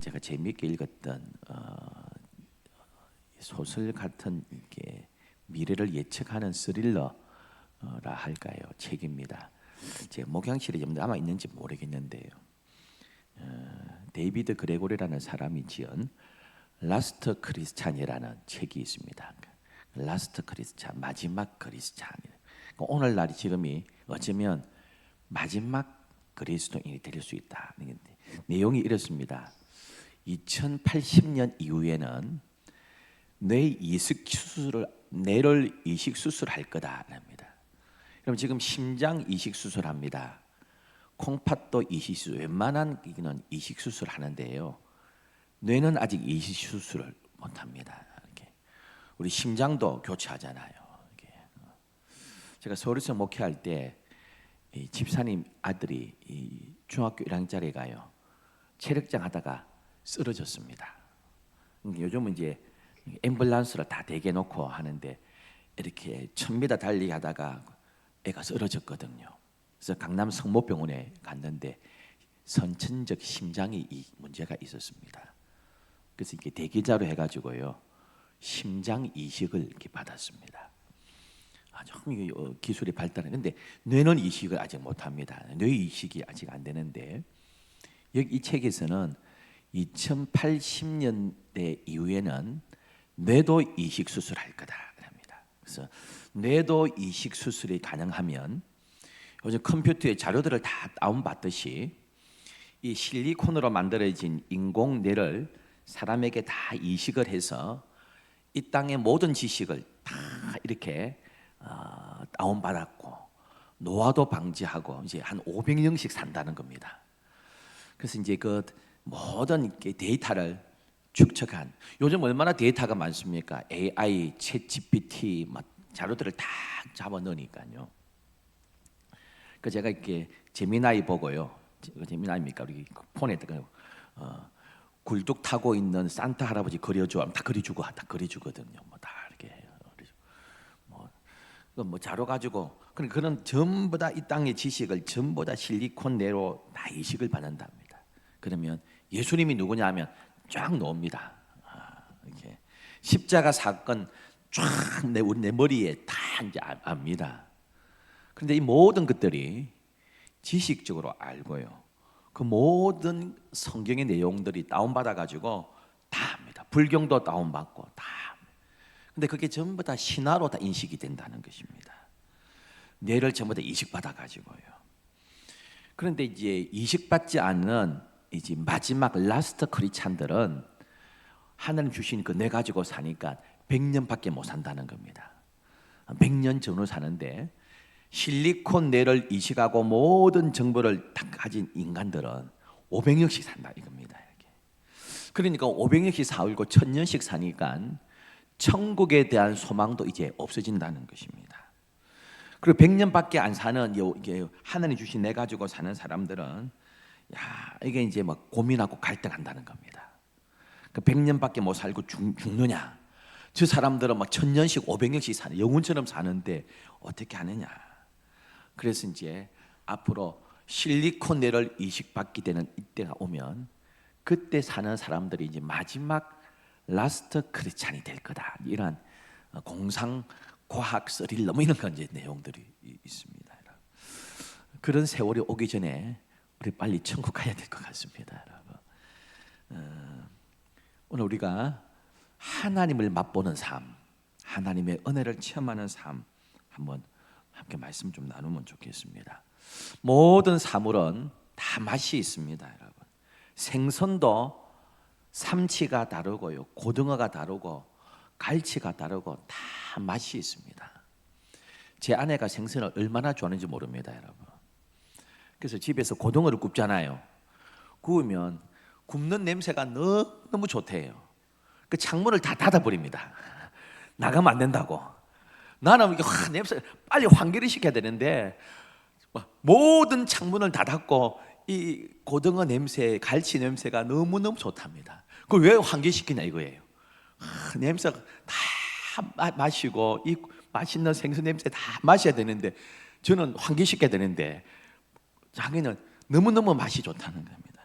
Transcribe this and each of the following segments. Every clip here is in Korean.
제가 재미있게 읽었던 소설 같은 이렇게 미래를 예측하는 스릴러라 할까요? 책입니다. 제 목양실에 좀 남아 있는지 모르겠는데요. 데이비드 그레고리라는 사람이 지은 라스트 크리스찬이라는 책이 있습니다. 라스트 크리스찬, 마지막 크리스찬. 오늘날이 지금이 어쩌면 마지막 그리스도인이 될 수 있다. 내용이 이렇습니다. 2080년 이후에는 뇌를 이식 수술할 거다랍니다. 그럼 지금 심장 이식 수술합니다. 콩팥도 이식 수술, 웬만한 기는 이식 수술 하는데요. 뇌는 아직 이식 수술을 못 합니다. 이렇게. 우리 심장도 교체하잖아요. 이렇게. 제가 서울에서 목회할 때 집사님 아들이 중학교 1학년짜리가요. 체력장 하다가 쓰러졌습니다. 요즘은 이제 앰뷸런스를 다 대게 놓고 하는데 이렇게 1000m 달리기 하다가 애가 쓰러졌거든요. 그래서 강남 성모병원에 갔는데 선천적 심장이 문제가 있었습니다. 그래서 이렇게 대기자로 해가지고요 심장 이식을 이렇게 받았습니다. 아주 기술이 발달했는데 뇌는 이식을 아직 못합니다. 뇌 이식이 아직 안 되는데 여기 이 책에서는 2080년대 이후에는 뇌도 이식 수술할 거다랍니다. 그래서 뇌도 이식 수술이 가능하면 요즘 컴퓨터에 자료들을 다 다운받듯이 이 실리콘으로 만들어진 인공 뇌를 사람에게 다 이식을 해서 이 땅의 모든 지식을 다 이렇게 다운받았고 노화도 방지하고 이제 한 500년씩 산다는 겁니다. 그래서 이제 그 모든 데이터를 축적한 요즘 얼마나 데이터가 많습니까? AI, 챗GPT 자료들을 다 잡아 넣으니까요. 그 제가 이렇게 재미나이 보고요. 재미나입니까? 우리 폰에다가 굴뚝 타고 있는 산타 할아버지 그려줘 하면 다 그려주고 다 그려주거든요. 뭐 다 이렇게 뭐 자료 가지고 그런 전부 다 이 땅의 지식을 전부 다 실리콘 내로 다 이식을 받는답니다. 그러면 예수님이 누구냐 하면 쫙 나옵니다. 이렇게 십자가 사건 쫙 내 머리에 다 이제 압니다. 그런데 이 모든 것들이 지식적으로 알고요. 그 모든 성경의 내용들이 다운받아 가지고 다 합니다. 불경도 다운받고 다. 근데 그게 전부 다 신화로 다 인식이 된다는 것입니다. 뇌를 전부 다 이식받아 가지고요. 그런데 이제 이식받지 않는 이제 마지막 라스트 크리스찬들은 하나님 주신 그 뇌 가지고 사니까 100년밖에 못 산다는 겁니다. 100년 전후 사는데 실리콘 뇌를 이식하고 모든 정보를 다 가진 인간들은 500년씩 산다 이겁니다. 그러니까 500년씩 살고 1000년씩 사니까 천국에 대한 소망도 이제 없어진다는 것입니다. 그리고 100년밖에 안 사는 이게 하나님 주신 뇌 가지고 사는 사람들은 이게 이제 막 고민하고 갈등한다는 겁니다. 그 100년밖에 못 살고 죽느냐? 저 사람들은 막 1000년씩 500년씩 사는 영혼처럼 사는데 어떻게 하느냐? 그래서 이제 앞으로 실리콘 뇌를 이식받게 되는 이때가 오면 그때 사는 사람들이 이제 마지막 라스트 크리스찬이 될 거다. 이런 공상 과학 스릴러 이런 건 이제 내용들이 있습니다. 그런 세월이 오기 전에 우리 빨리 천국 가야 될 것 같습니다, 여러분. 오늘 우리가 하나님을 맛보는 삶, 하나님의 은혜를 체험하는 삶 한번 함께 말씀 좀 나누면 좋겠습니다. 모든 사물은 다 맛이 있습니다, 여러분. 생선도 삼치가 다르고요, 고등어가 다르고 갈치가 다르고 다 맛이 있습니다. 제 아내가 생선을 얼마나 좋아하는지 모릅니다, 여러분. 그래서 집에서 고등어를 굽잖아요. 구우면 굽는 냄새가 너무 좋대요. 그 창문을 다 닫아버립니다. 나가면 안 된다고. 나는 이게 냄새 빨리 환기를 시켜야 되는데 모든 창문을 다 닫고 이 고등어 냄새, 갈치 냄새가 너무너무 좋답니다. 그걸 왜 환기시키냐 이거예요. 냄새가 다 마시고 이 맛있는 생선 냄새 다 마셔야 되는데 저는 환기시켜야 되는데 자기는 너무너무 맛이 좋다는 겁니다.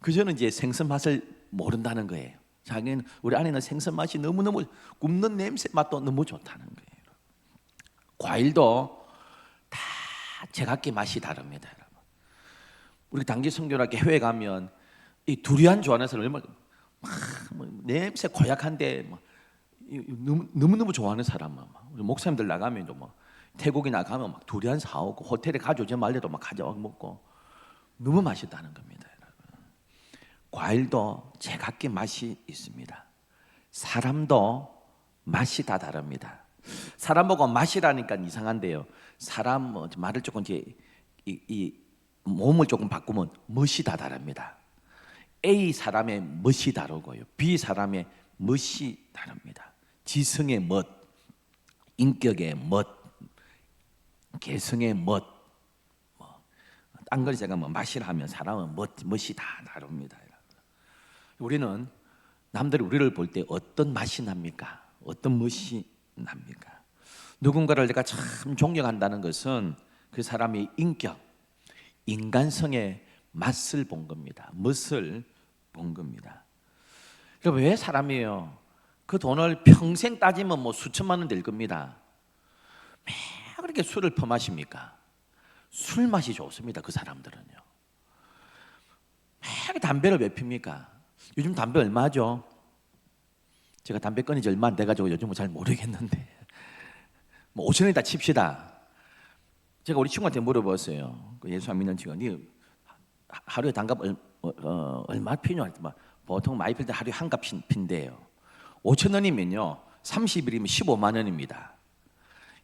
그저는 이제 생선 맛을 모른다는 거예요. 자기는 우리 아내는 생선 맛이 너무너무 굽는 냄새 맛도 너무 좋다는 거예요. 과일도 다 제각기 맛이 다릅니다, 여러분. 우리 단기 선교학교 해외 가면 이 두리안 좋아하는 사람 얼마나 뭐 냄새 고약한데 너무너무 좋아하는 사람만 우리 목사님들 나가면 뭐 태국에 나가면 막 두리안 사오고 호텔에 가져오지 말래도 막 가져와 먹고 너무 맛있다는 겁니다, 여러분. 과일도 제각기 맛이 있습니다. 사람도 맛이 다 다릅니다. 사람 보고 맛이라니까 이상한데요. 사람 말을 조금 이제 이 몸을 조금 바꾸면 멋이 다 다릅니다. A 사람의 멋이 다르고요. B 사람의 멋이 다릅니다. 지성의 멋, 인격의 멋, 개성의 멋, 딴 걸 제가 맛이라 하면 사람은 멋이 다 다릅니다. 우리는 남들이 우리를 볼 때 어떤 맛이 납니까? 어떤 멋이 납니까? 누군가를 내가 참 존경한다는 것은 그 사람의 인격, 인간성의 맛을 본 겁니다. 멋을 본 겁니다. 그럼 왜 사람이에요? 그 돈을 평생 따지면 뭐 수천만 원 될 겁니다. 왜 그렇게 술을 퍼마십니까? 술 맛이 좋습니다. 그 사람들은요. 왜 담배를 왜 핍니까? 요즘 담배 얼마죠? 제가 담배 끊은 지 얼마 안 돼가지고 요즘은 잘 모르겠는데 뭐 5천 원이다 칩시다. 제가 우리 친구한테 물어봤어요. 그 예수 안 믿는 친구가 니 하루에 단값 얼마 피냐 했더니 보통 많이 필 때 하루에 한 값 핀대요. 5천 원이면요 30일이면 15만 원입니다.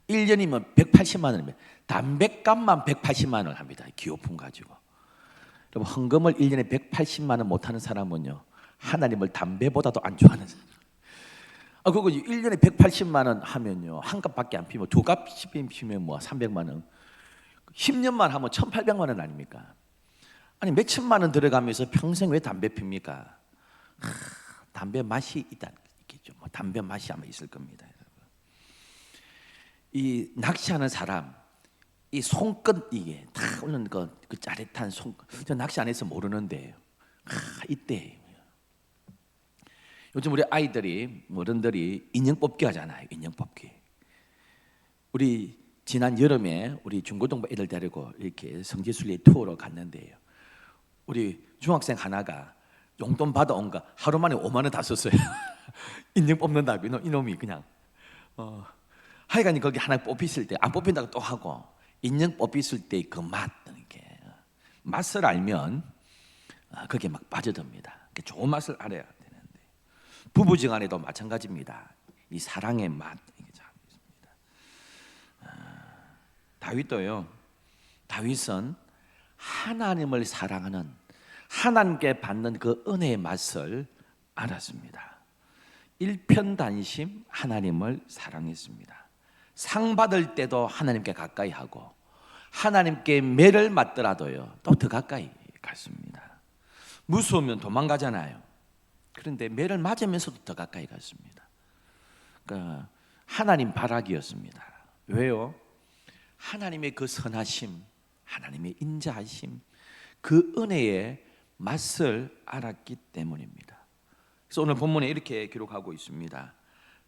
1년이면 180만 원입니다. 담배값만 180만 원 합니다. 기호품 가지고. 여러분 헌금을 1년에 180만 원 못하는 사람은요 하나님을 담배보다도 안 좋아하는 사람. 그거 1년에 180만 원 하면요 한 값밖에 안 피면 두 값씩 피면 뭐 300만 원, 10년만 하면 1,800만 원 아닙니까? 아니 몇 천만 원 들어가면서 평생 왜 담배 핍니까? 담배 맛이 있겠죠. 뭐 담배 맛이 아마 있을 겁니다, 여러분. 이 낚시하는 사람, 이 손끝 이게 다 오는 그 짜릿한 손끝. 저 낚시 안 해서 모르는데 이때. 요즘 우리 아이들이 어른들이 인형 뽑기 하잖아요. 인형 뽑기. 우리 지난 여름에 우리 중고등부 애들 데리고 이렇게 성지순례 투어로 갔는데요. 우리 중학생 하나가 용돈 받아온 거 하루 만에 5만 원 다 썼어요. 인형 뽑는다고 이놈이 그냥 하여간 거기 하나 뽑혔을 때 안 뽑힌다고 또 하고 인형 뽑혔을 때 그 맛, 이렇게 맛을 알면 거기에 막 빠져듭니다. 좋은 맛을 알아야 되는데 부부지간에도 마찬가지입니다. 이 사랑의 맛 이게 참 있습니다. 다윗도요. 다윗은 하나님을 사랑하는 하나님께 받는 그 은혜의 맛을 알았습니다. 일편단심 하나님을 사랑했습니다. 상 받을 때도 하나님께 가까이 하고 하나님께 매를 맞더라도요 또 더 가까이 갔습니다. 무서우면 도망가잖아요. 그런데 매를 맞으면서도 더 가까이 갔습니다. 그러니까 하나님 바라기였습니다. 왜요? 하나님의 그 선하심, 하나님의 인자하심, 그 은혜의 맛을 알았기 때문입니다. 그래서 오늘 본문에 이렇게 기록하고 있습니다.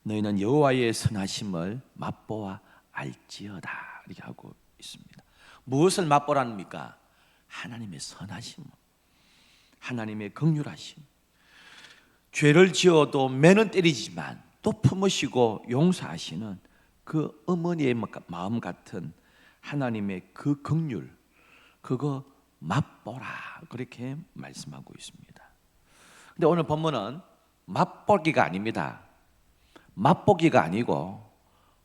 너희는 여호와의 선하심을 맛보아 알지어다 이렇게 하고 있습니다. 무엇을 맛보라입니까? 하나님의 선하심, 하나님의 긍휼하심. 죄를 지어도 매는 때리지만 또 품으시고 용서하시는 그 어머니의 마음 같은 하나님의 그 긍휼, 그거 맛보라 그렇게 말씀하고 있습니다. 근데 오늘 본문은 맛보기가 아닙니다. 맛보기가 아니고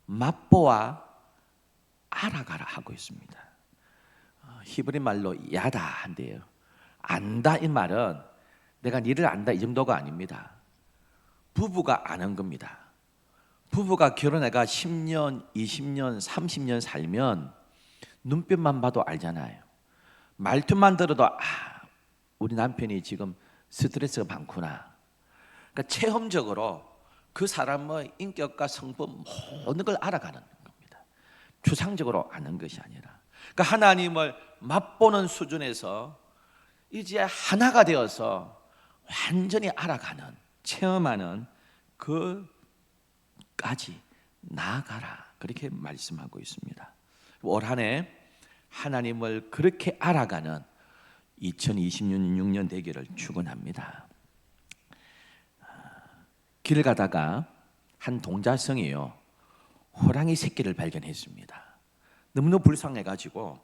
맛보아 알아가라 하고 있습니다. 히브리 말로 야다 한대요. 안다 이 말은 내가 니를 안다 이 정도가 아닙니다. 부부가 아는 겁니다. 부부가 결혼해가 10년, 20년, 30년 살면 눈빛만 봐도 알잖아요. 말투만 들어도 우리 남편이 지금 스트레스가 많구나. 그러니까 체험적으로 그 사람의 인격과 성품 모든 걸 알아가는 겁니다. 추상적으로 아는 것이 아니라. 그러니까 하나님을 맛보는 수준에서 이제 하나가 되어서 완전히 알아가는, 체험하는 그까지 나아가라, 그렇게 말씀하고 있습니다. 올 한 해 하나님을 그렇게 알아가는 2026년 되기를 축원합니다. 길 가다가 한 동자성이요, 호랑이 새끼를 발견했습니다. 너무너무 불쌍해가지고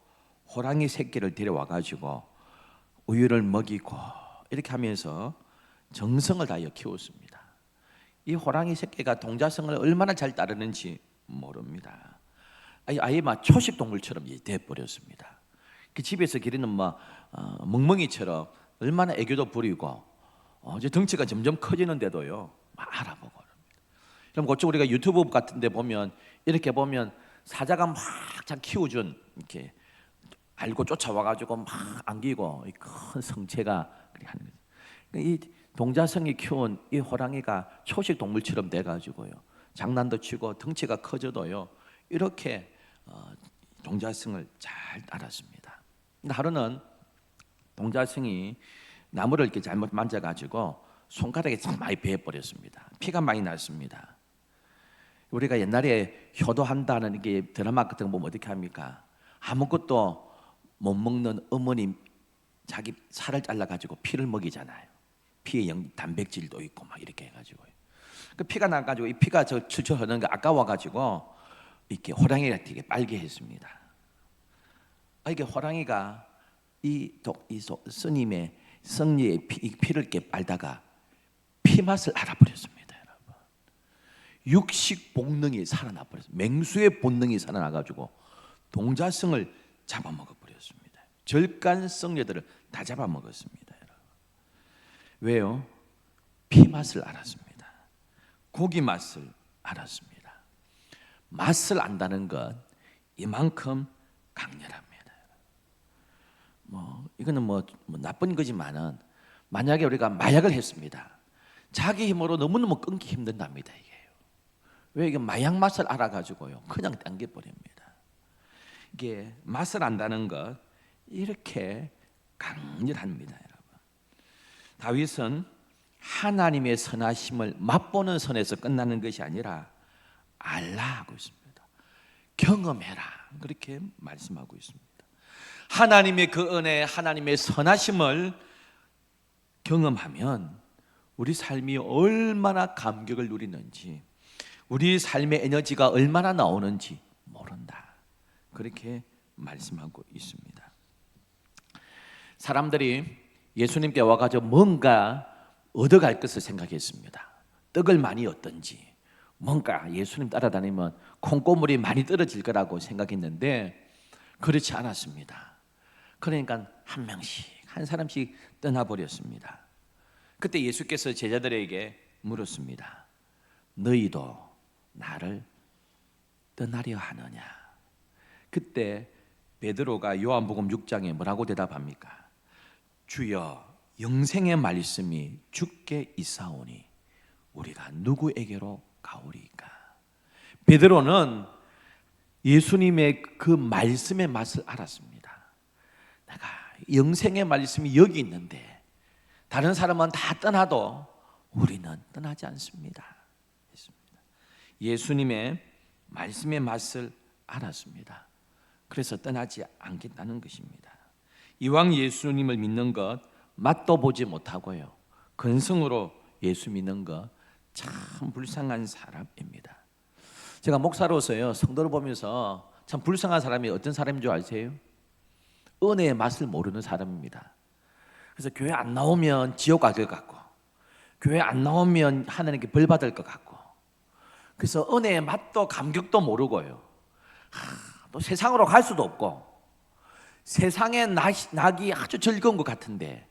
호랑이 새끼를 데려와가지고 우유를 먹이고 이렇게 하면서 정성을 다하여 키웠습니다. 이 호랑이 새끼가 동자성을 얼마나 잘 따르는지 모릅니다. 아예 막 초식 동물처럼 돼버렸습니다. 그 집에서 기르는 멍멍이처럼 얼마나 애교도 부리고 이제 덩치가 점점 커지는데도요 막 알아보고 그럽니다. 그럼 그쪽 우리가 유튜브 같은데 보면 이렇게 보면 사자가 막 잘 키워준 이렇게 알고 쫓아와가지고 막 안기고 큰 성체가 그렇게 하는 거죠. 이 동자성이 키운 이 호랑이가 초식 동물처럼 돼가지고요 장난도 치고 덩치가 커져도요 이렇게 동자성을 잘 따랐습니다. 근데 하루는 동자성이 나무를 이렇게 잘못 만져가지고 손가락에 참 많이 베어버렸습니다. 피가 많이 났습니다. 우리가 옛날에 효도한다는 게 드라마 같은 거 보면 어떻게 합니까? 아무것도 못 먹는 어머니 자기 살을 잘라가지고 피를 먹이잖아요. 피에 단백질도 있고 막 이렇게 해가지고요. 그 피가 나가지고 이 피가 저 출처하는 게 아까워가지고 이렇게 호랑이가 되게 빨개 했습니다. 이게 호랑이가 이 스님의 성리의 피를 이렇게 빨다가 피 맛을 알아버렸습니다. 여러분, 육식 본능이 살아나 버렸어요. 맹수의 본능이 살아나가지고 동자성을 잡아먹어 버렸습니다. 절간 성녀들을 다 잡아먹었습니다. 여러분. 왜요? 피 맛을 알았습니다. 고기 맛을 알았습니다. 맛을 안다는 것 이만큼 강렬합니다. 이거는 나쁜 거지만은 만약에 우리가 마약을 했습니다. 자기 힘으로 너무너무 끊기 힘든답니다. 왜? 이게 마약 맛을 알아가지고요 그냥 당겨버립니다. 이게 맛을 안다는 것 이렇게 강렬합니다. 여러분, 다윗은 하나님의 선하심을 맛보는 선에서 끝나는 것이 아니라 알라 하고 있습니다. 경험해라, 그렇게 말씀하고 있습니다. 하나님의 그 은혜, 하나님의 선하심을 경험하면 우리 삶이 얼마나 감격을 누리는지, 우리 삶의 에너지가 얼마나 나오는지 모른다, 그렇게 말씀하고 있습니다. 사람들이 예수님께 와가지고 뭔가 얻어갈 것을 생각했습니다. 떡을 많이 얻든지 뭔가 예수님 따라다니면 콩고물이 많이 떨어질 거라고 생각했는데 그렇지 않았습니다. 그러니까 한 명씩 한 사람씩 떠나버렸습니다. 그때 예수께서 제자들에게 물었습니다. 너희도 나를 떠나려 하느냐? 그때 베드로가 요한복음 6장에 뭐라고 대답합니까? 주여, 영생의 말씀이 주께 있사오니 우리가 누구에게로 가오리까? 베드로는 예수님의 그 말씀의 맛을 알았습니다. 내가 영생의 말씀이 여기 있는데 다른 사람은 다 떠나도 우리는 떠나지 않습니다. 예수님의 말씀의 맛을 알았습니다. 그래서 떠나지 않겠다는 것입니다. 이왕 예수님을 믿는 것 맛도 보지 못하고요 근성으로 예수 믿는 것 참 불쌍한 사람입니다. 제가 목사로서요 성도를 보면서 참 불쌍한 사람이 어떤 사람인 줄 아세요? 은혜의 맛을 모르는 사람입니다. 그래서 교회 안 나오면 지옥 갈 것 같고, 교회 안 나오면 하나님께 벌 받을 것 같고, 그래서 은혜의 맛도 감격도 모르고요 또 세상으로 갈 수도 없고, 세상에 낙이 아주 즐거운 것 같은데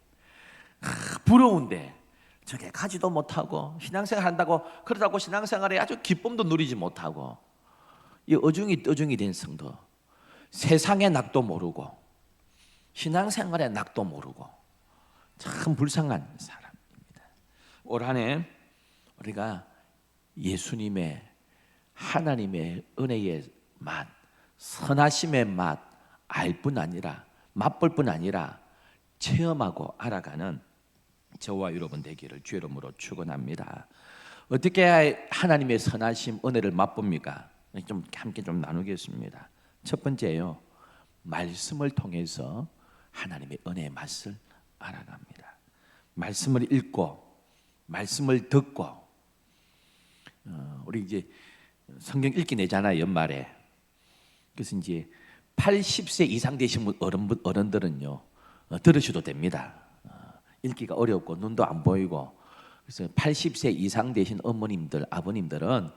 부러운데 저게 가지도 못하고 신앙생활 한다고 그러다고 신앙생활에 아주 기쁨도 누리지 못하고, 이 어중이 떠중이 된 성도, 세상의 낙도 모르고 신앙생활의 낙도 모르고 참 불쌍한 사람입니다. 올 한 해 우리가 예수님의 하나님의 은혜의 맛, 선하심의 맛 알 뿐 아니라 맛볼 뿐 아니라 체험하고 알아가는 저와 여러분 되기를 주의 이름으로 축원합니다. 어떻게 하나님의 선하심 은혜를 맛봅니까? 좀 함께 좀 나누겠습니다. 첫 번째요, 말씀을 통해서 하나님의 은혜의 맛을 알아갑니다. 말씀을 읽고 말씀을 듣고 우리 이제 성경 읽기 내잖아요, 연말에. 그래서 이제 80세 이상 되신 어른들은요 들으셔도 됩니다. 읽기가 어렵고 눈도 안 보이고, 그래서 80세 이상 되신 어머님들, 아버님들은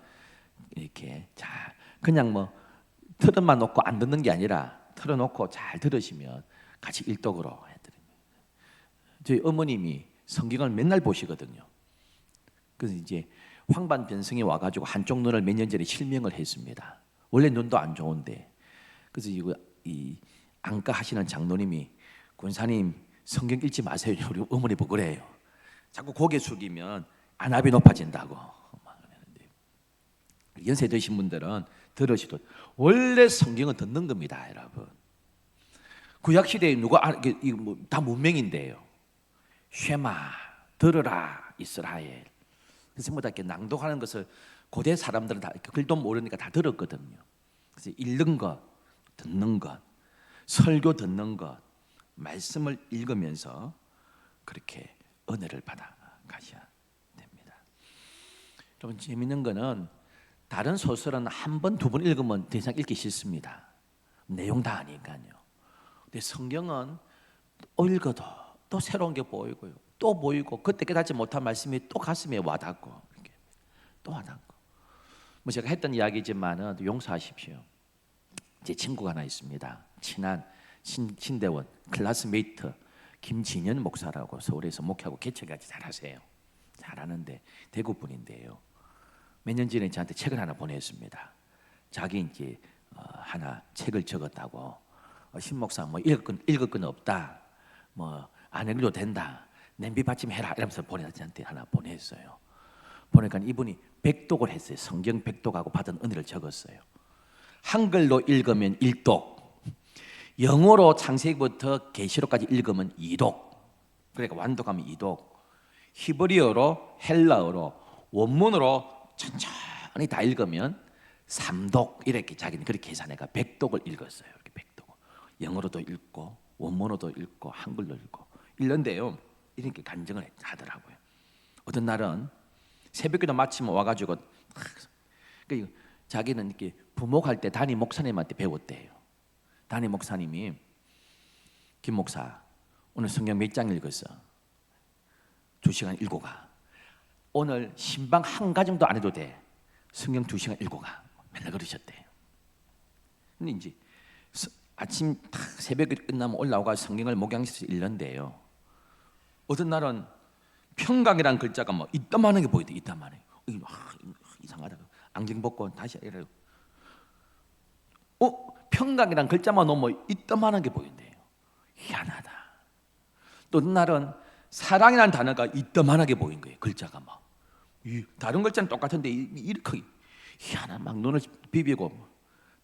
이렇게 자 그냥 뭐 틀어만 놓고 안 듣는 게 아니라 틀어놓고 잘 들으시면 같이 일독으로 해드립니다. 저희 어머님이 성경을 맨날 보시거든요. 그래서 이제 황반 변성이 와가지고 한쪽 눈을 몇 년 전에 실명을 했습니다. 원래 눈도 안 좋은데, 그래서 이 안과 하시는 장로님이 권사님 성경 읽지 마세요. 우리 어머니 보고 그래요. 자꾸 고개 숙이면 안압이 높아진다고 막 그러는데, 연세 드신 분들은 들으시도 원래 성경은 듣는 겁니다, 여러분. 구약 시대에 누가 다 문명인데요. 쉐마 들으라 이스라엘. 그래서 뭐 이렇게 낭독하는 것을 고대 사람들은 다 글도 모르니까 다 들었거든요. 그래서 읽는 것, 듣는 것, 설교 듣는 것, 말씀을 읽으면서 그렇게 은혜를 받아 가셔야 됩니다. 여러분, 재밌는 거는 다른 소설은 한 번, 두 번 읽으면 더 이상 읽기 싫습니다. 내용 다 아니까요. 근데 성경은 또 읽어도 또 새로운 게 보이고요, 또 보이고, 그때 깨닫지 못한 말씀이 또 가슴에 와닿고, 이렇게 또 와닿고. 뭐 제가 했던 이야기지만은 용서하십시오. 제 친구가 하나 있습니다. 친한 신대원 클래스메이트 김진현 목사라고, 서울에서 목회하고 개척까지 잘하세요. 잘하는데 대구 분인데요. 몇 년 전에 저한테 책을 하나 보냈습니다. 자기 이제 하나 책을 적었다고. 신 목사 뭐 읽을 건 없다. 뭐 안 읽어도 된다. 냄비 받침해라 이러면서 저한테 하나 보냈어요. 보니까 이분이 백독을 했어요. 성경 백독하고 받은 은혜를 적었어요. 한글로 읽으면 1독, 영어로 창세기부터 계시록까지 읽으면 2독, 그러니까 완독하면 2독, 히브리어로 헬라어로 원문으로 천천히 다 읽으면 3독, 이렇게 자기는 그렇게 계산해가 100독을 읽었어요. 이렇게 100독. 영어로도 읽고 원문어도 읽고 한글로 읽고 읽는데요, 이렇게 간증을 하더라고요. 어떤 날은 새벽기도 마치면 와가지고 자기는 이렇게 부목할 때 담임 목사님한테 배웠대요. 담임 목사님이 김 목사 오늘 성경 몇 장 읽었어? 2시간 읽고 가. 오늘 신방 한 가정도 안 해도 돼. 성경 2시간 읽고 가. 맨날 그러셨대요. 근데 이제 아침 새벽에 끝나면 올라오고 성경을 목양실에서 읽는데요, 어떤 날은 평강이라는 글자가 뭐 이따만한 게 보이대. 이따만해. 이상하다. 안경 벗고 다시 이래요. 평강이란 글자만 놓으면 이따만한 게 보인대요. 희한하다. 또 어떤 날은 사랑이라는 단어가 이따만하게 보인 거예요. 글자가 막 다른 글자는 똑같은데 이렇게 희한한, 막 눈을 비비고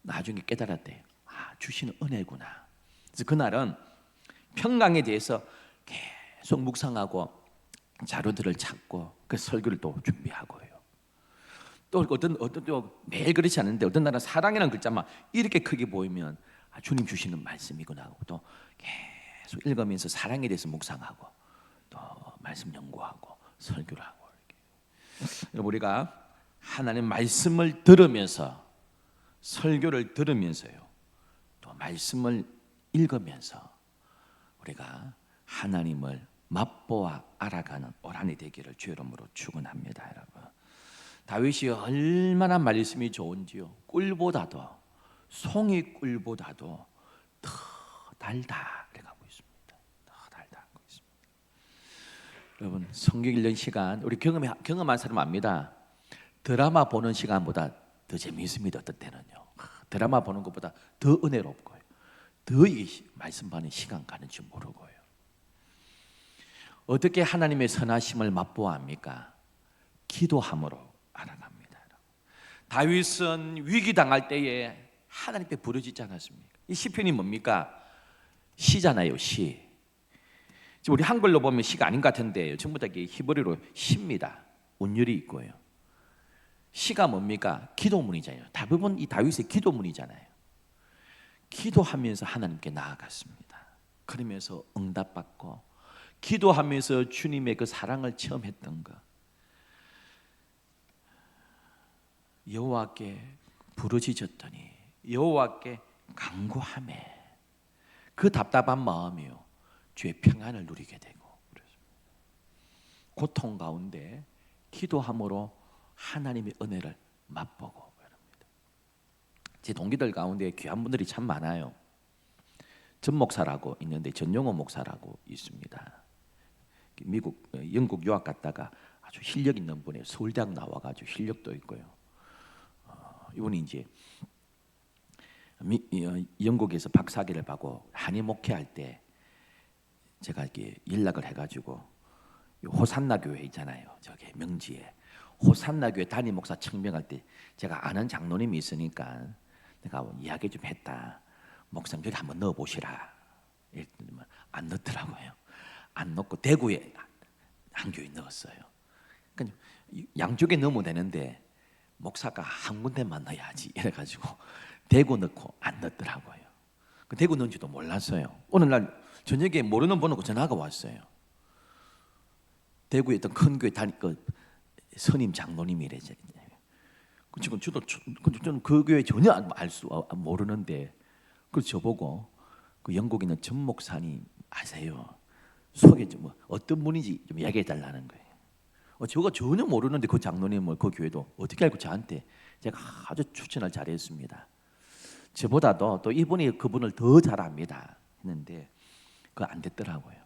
나중에 깨달았대요. 주시는 은혜구나. 그래서 그날은 평강에 대해서 계속 묵상하고 자료들을 찾고 그 설교를 또 준비하고요. 또 어떤 매일 그렇지 않은데 어떤 날은 사랑이라는 글자만 이렇게 크게 보이면 주님 주시는 말씀이구나 하고 또 계속 읽으면서 사랑에 대해서 묵상하고 또 말씀 연구하고 설교를 하고. 여러분, 우리가 하나님 말씀을 들으면서 설교를 들으면서요, 또 말씀을 읽으면서 우리가 하나님을 맛보아 알아가는 올 한 해 되기를 주의 이름으로 축원합니다. 여러분, 다윗이 얼마나 말씀이 좋은지요. 꿀보다도, 송이 꿀보다도 더 달다 가고 있습니다. 더 달다고 있습니다. 여러분, 성경 읽는 시간, 우리 경험한 사람 압니다. 드라마 보는 시간보다 더 재미있습니다. 어떤 때는요, 드라마 보는 것보다 더 은혜롭고요, 더 이 말씀 받는 시간 가는 줄 모르고요. 어떻게 하나님의 선하심을 맛보아 합니까? 기도함으로 알아갑니다. 다윗은 위기 당할 때에 하나님께 부르짖지 않았습니까? 이 시편이 뭡니까? 시잖아요, 시. 지금 우리 한글로 보면 시가 아닌 것 같은데 전부 다 히브리어로 시입니다. 운율이 있고요. 시가 뭡니까? 기도문이잖아요. 대부분 이 다윗의 기도문이잖아요. 기도하면서 하나님께 나아갔습니다. 그러면서 응답받고 기도하면서 주님의 그 사랑을 체험했던 것, 여호와께 부르짖었더니 여호와께 간구하매 그 답답한 마음이요 주의 평안을 누리게 되고, 고통 가운데 기도함으로 하나님의 은혜를 맛보고. 제 동기들 가운데 귀한 분들이 참 많아요. 전 목사라고 있는데, 전용호 목사라고 있습니다. 미국, 영국 유학 갔다가 아주 실력 있는 분이에요. 서울대학 나와가지고 실력도 있고요. 이분이 이제 영국에서 박사학위를 받고 한의 목회할 때 제가 이렇게 연락을 해가지고 호산나 교회 있잖아요. 저기 명지에 호산나 교회 담임 목사 청명할 때 제가 아는 장로님이 있으니까 내가 이야기 좀 했다. 목사님 여기 한번 넣어보시라. 이랬더니 안 넣더라고요. 안 넣고 대구에 한 교회 넣었어요. 그러니까 양쪽에 넣으면 되는데 목사가 한 군데만 넣어야지 이래가지고 대구 넣고 안 넣더라고요. 그 대구 넣은지도 몰랐어요. 어느 날 저녁에 모르는 번호고 전화가 왔어요. 대구에 있던 큰 교회 그 선임 장로님이래. 지금 저는 그 교회 전혀 모르는데 그 저보고 그 영국에 있는 전 목사님 아세요? 소개 좀 어떤 분인지 좀 이야기해 달라는 거예요. 저가 전혀 모르는데 그 장로님을 그 교회도 어떻게 알고 저한테 제가 아주 추천을 잘했습니다. 저보다도 또 이분이 그분을 더 잘 압니다 했는데 그거 안 됐더라고요.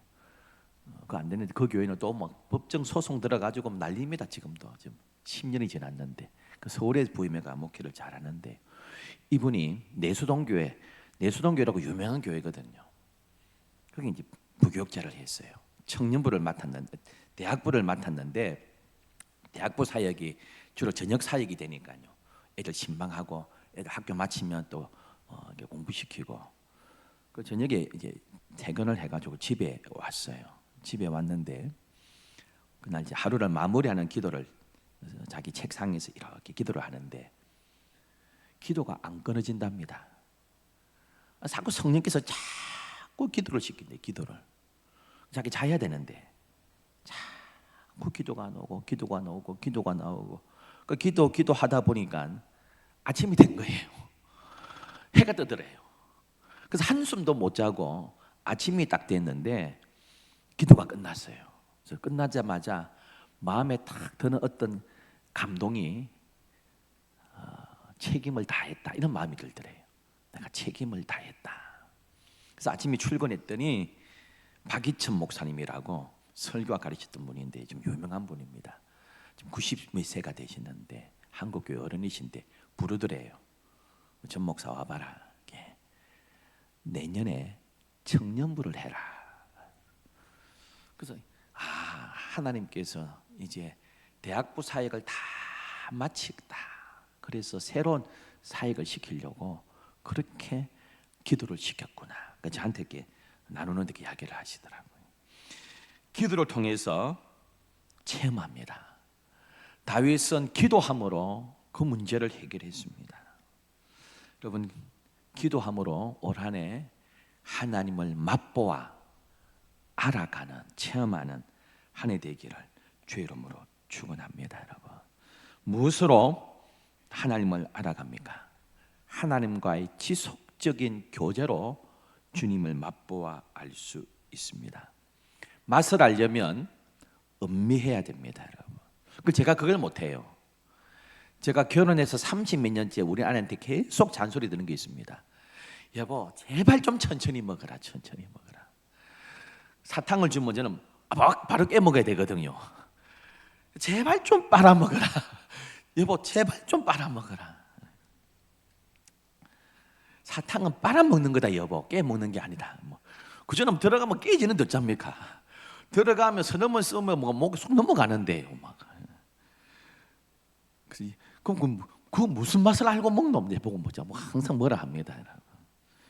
그거 안 됐는데 그 교회는 또 막 법정 소송 들어가지고 난립니다. 지금도 지금 10년이 지났는데 그 서울에 부임해가 목회를 잘하는데 이분이 내수동교회라고 유명한 교회거든요. 거기 이제 부교육자를 했어요. 청년부를 맡았는데 대학부를 맡았는데 대학부 사역이 주로 저녁 사역이 되니까요. 애들 신방하고 애들 학교 마치면 또 공부시키고 그 저녁에 이제 퇴근을 해가지고 집에 왔어요. 집에 왔는데 그날 이제 하루를 마무리하는 기도를 자기 책상에서 이렇게 기도를 하는데 기도가 안 끊어진답니다. 자꾸 성령께서 자꾸 기도를 시킨대. 기도를 자기 자야 되는데 자꾸 기도가 나오고 그 기도하다 보니까 아침이 된 거예요. 해가 뜨더래요. 그래서 한숨도 못 자고 아침이 딱 됐는데 기도가 끝났어요. 그래서 끝나자마자 마음에 탁 드는 어떤 감동이 책임을 다했다 이런 마음이 들더래요. 내가 책임을 다했다. 그래서 아침에 출근했더니 박이천 목사님이라고 설교와 가르쳤던 분인데 좀 유명한 분입니다. 지금 90 몇 세가 되시는데 한국교회 어른이신데 부르더래요. 전 목사 와봐라. 내년에 청년부를 해라. 그래서 하나님께서 이제 대학부 사역을 다 마치겠다. 그래서 새로운 사역을 시키려고 그렇게 기도를 시켰구나. 그러니까 저한테 이렇게 나누는데 이렇게 이야기를 하시더라고요. 기도를 통해서 체험합니다. 다윗은 기도함으로 그 문제를 해결했습니다. 여러분 기도함으로 올 한 해 하나님을 맛보아 알아가는 체험하는 한 해 되기를 주의 이름으로 축원합니다. 여러분 무엇으로 하나님을 알아갑니까? 하나님과의 지속적인 교제로 주님을 맛보아 알 수 있습니다. 맛을 알려면 음미해야 됩니다. 여러분 제가 그걸 못해요. 제가 결혼해서 30 몇 년째 우리 아내한테 계속 잔소리 드는 게 있습니다. 여보 제발 좀 천천히 먹어라. 천천히 먹어라. 사탕을 주면 저는 바로 깨먹어야 되거든요. 제발 좀 빨아먹어라. 여보 제발 좀 빨아먹어라. 사탕은 빨아먹는 거다 여보, 깨먹는 게 아니다. 그전에 들어가면 깨지는데 어쩝니까? 들어가면 서너번 쓰면 목이 쏙 넘어가는데요. 그럼 그 무슨 맛을 알고 먹노? 보고 보자. 항상 뭐라 합니다.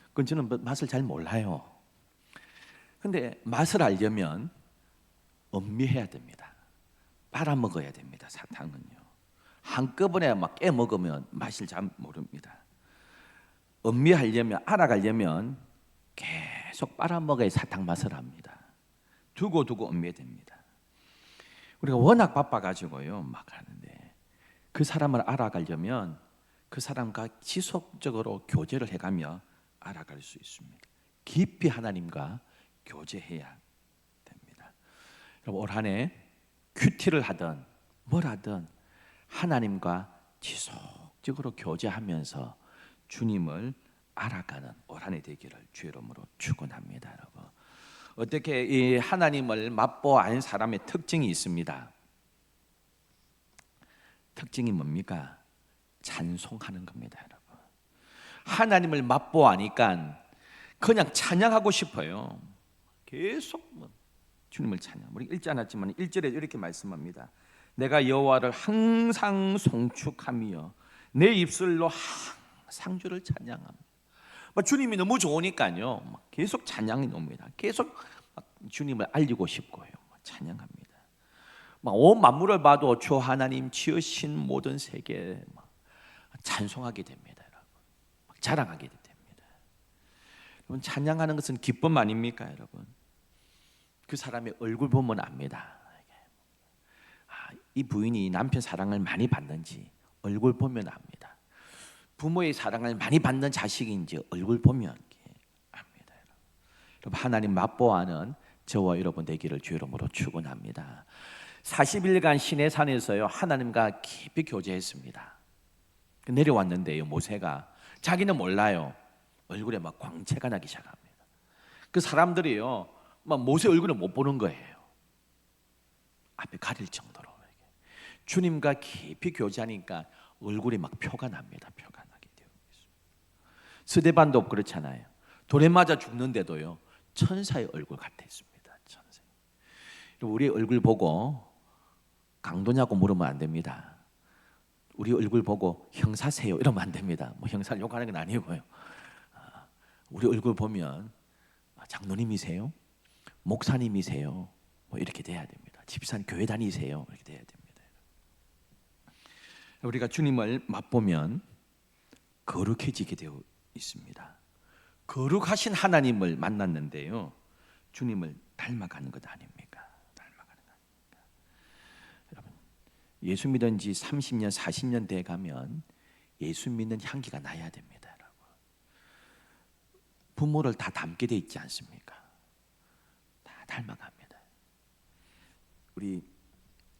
그건 저는 맛을 잘 몰라요. 근데 맛을 알려면 음미해야 됩니다. 빨아먹어야 됩니다. 사탕은요. 한꺼번에 막 깨먹으면 맛을 잘 모릅니다. 음미하려면, 알아가려면 계속 빨아먹어야 사탕 맛을 압니다. 두고 음미해야 됩니다. 우리가 워낙 바빠가지고요 막 하는데, 그 사람을 알아가려면 그 사람과 지속적으로 교제를 해가며 알아갈 수 있습니다. 깊이 하나님과 교제해야 됩니다. 여러분, 올 한 해 큐티를 하든 뭘 하든 하나님과 지속적으로 교제하면서 주님을 알아가는 올 한 해 되기를 주의 이름으로 축원합니다. 여러분, 어떻게 이 하나님을 맛보아 아는 사람의 특징이 있습니다. 특징이 뭡니까? 찬송하는 겁니다. 여러분, 하나님을 맛보아 아니까 그냥 찬양하고 싶어요. 계속 주님을 찬양. 우리 읽지 않았지만 1절에 이렇게 말씀합니다. 내가 여호와를 항상 송축하며 내 입술로 항상 주를 찬양합니다. 주님이 너무 좋으니까요 계속 찬양이 옵니다. 계속 주님을 알리고 싶고요 찬양합니다. 온 만물을 봐도 주 하나님 지으신 모든 세계 찬송하게 됩니다. 여러분, 자랑하게 됩니다. 여러분, 찬양하는 것은 기쁨 아닙니까? 여러분, 그 사람의 얼굴 보면 압니다. 이 부인이 남편 사랑을 많이 받는지 얼굴 보면 압니다. 부모의 사랑을 많이 받는 자식인지 얼굴 보면 압니다. 여러분, 하나님 맛보아하는 저와 여러분 되기를 주의 이름으로 축원합니다. 40일간 시내산에서요 하나님과 깊이 교제했습니다. 내려왔는데요 모세가 자기는 몰라요. 얼굴에 막 광채가 나기 시작합니다. 그 사람들이요 막 모세 얼굴을 못 보는 거예요. 앞에 가릴 정도로. 주님과 깊이 교제하니까 얼굴이 막 표가 납니다. 표가 나게 되어 있습니다. 스데반도 그렇잖아요. 돌에 맞아 죽는데도요 천사의 얼굴 같았습니다. 천사. 우리 얼굴 보고 강도냐고 물으면 안 됩니다. 우리 얼굴 보고 형사세요 이러면 안 됩니다. 형사를 욕하는 건 아니고요. 우리 얼굴 보면 장로님이세요? 목사님이세요? 이렇게 돼야 됩니다. 집산 교회 다니세요? 이렇게 돼야 됩니다. 우리가 주님을 맛보면 거룩해지게 되어 있습니다. 거룩하신 하나님을 만났는데요 주님을 닮아가는 것 아닙니까? 닮아가는 것 아닙니까? 여러분, 예수 믿은 지 30년 40년 돼 가면 예수 믿는 향기가 나야 됩니다. 여러분, 부모를 다 닮게 돼 있지 않습니까? 다 닮아갑니다. 우리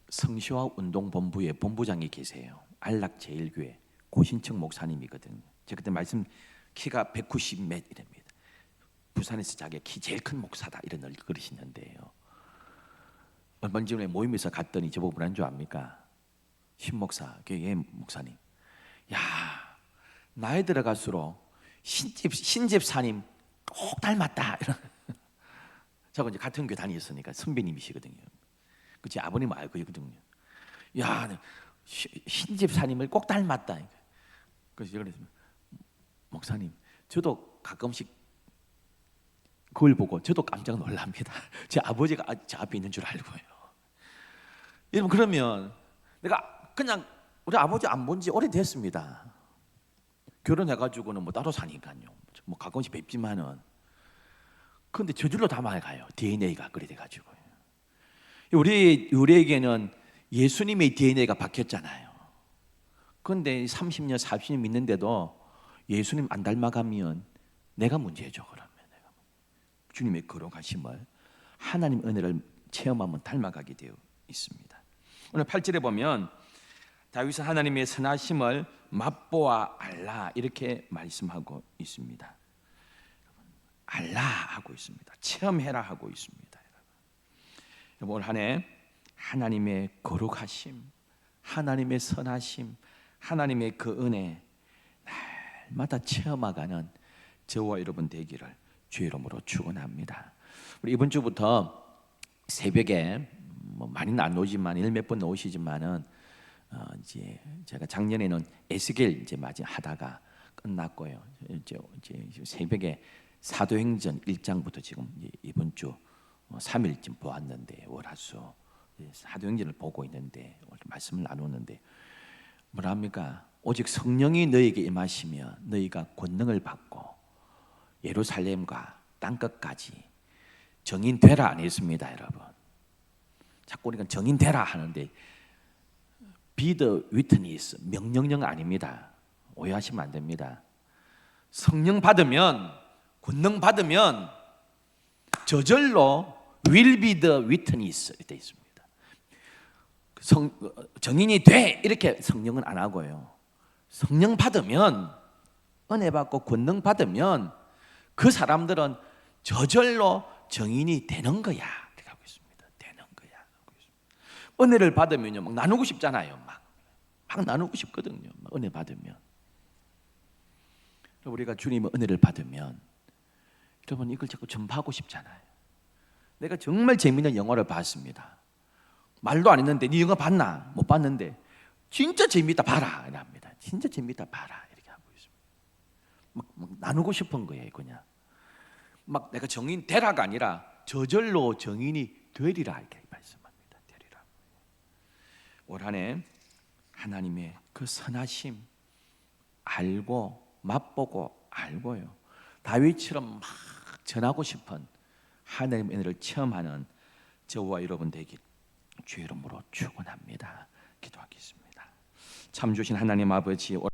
성시화 운동본부의 본부장이 계세요. 안락제일교회 고신청 목사님이거든요. 제가 그때 말씀 키가 190몇 이랍니다. 부산에서 자기가 키 제일 큰 목사다 이런 그러시는데요. 얼마 전에 모임에서 갔더니 저보고 뭐라는 줄 압니까? 신목사, 교회 목사님, 야 나이 들어갈수록 신집사님 꼭 닮았다. 저거 이제 같은 교회 다니셨으니까 선배님이시거든요. 제 아버님 알고 있거든요. 야 신집사님을 꼭 닮았다. 그래서 제가 그랬습니다. 목사님, 저도 가끔씩 그걸 보고 저도 깜짝 놀랍니다. 제 아버지가 제 앞에 있는 줄 알고요. 여러분, 그러면 내가 그냥 우리 아버지 안 본 지 오래됐습니다. 결혼해가지고는 따로 사니까요. 가끔씩 뵙지만은 그런데 저절로 담아가요. DNA가 그래 돼가지고요. 우리에게는 예수님의 DNA가 박혔잖아요. 그런데 30년 40년 믿는데도 예수님 안 닮아가면 내가 문제죠. 그러면 내가 주님의 거룩하심을 하나님 은혜를 체험하면 닮아가게 되어 있습니다. 오늘 8절에 보면 다윗은 하나님의 선하심을 맛보아 알라 이렇게 말씀하고 있습니다. 알라 하고 있습니다. 체험해라 하고 있습니다. 여러분, 올 한 해 하나님의 거룩하심, 하나님의 선하심, 하나님의 그 은혜 날마다 체험하가는 저와 여러분 되기를 주의 이름으로 축원합니다. 우리 이번 주부터 새벽에 많이는 안 오지만 몇 번 오시지만은 이제 제가 작년에는 에스겔 이제 하다가 끝났고요. 이제 새벽에 사도행전 1장부터 지금 이번 주 3일쯤 보았는데, 월화수 사도행전을 보고 있는데 오늘 말씀을 나누는데 뭐라 합니까? 오직 성령이 너에게 임하시면 너희가 권능을 받고 예루살렘과 땅끝까지 정인 되라 안 했습니다, 여러분. 자꾸 우리가 정인 되라 하는데 be the witness 명령령 아닙니다. 오해하시면 안 됩니다. 성령 받으면, 권능 받으면 저절로 will be the witness 이렇게 있습니다. 정인이 돼 이렇게 성령은 안 하고요. 성령 받으면, 은혜 받고 권능 받으면 그 사람들은 저절로 정인이 되는 거야 이렇게 하고 있습니다. 되는 거야. 은혜를 받으면요 막 나누고 싶잖아요. 막 나누고 싶거든요. 막 은혜 받으면. 우리가 주님의 은혜를 받으면 여러분 이걸 자꾸 전파하고 싶잖아요. 내가 정말 재미있는 영화를 봤습니다. 말도 안 했는데 네 영화 봤나? 못 봤는데 진짜 재미있다 봐라 이랍니다. 진짜 재미있다 봐라 이렇게 하고 있습니다. 막 나누고 싶은 거예요. 그냥 막 내가 정인 되라가 아니라 저절로 정인이 되리라 이렇게 말씀합니다. 되리라. 올 한 해 하나님의 그 선하심 알고 맛보고 알고요. 다윗처럼 막 전하고 싶은 하나님의 은혜를 체험하는 저와 여러분 되길 주의 이름으로 축원합니다. 기도하겠습니다. 참 주신 하나님 아버지,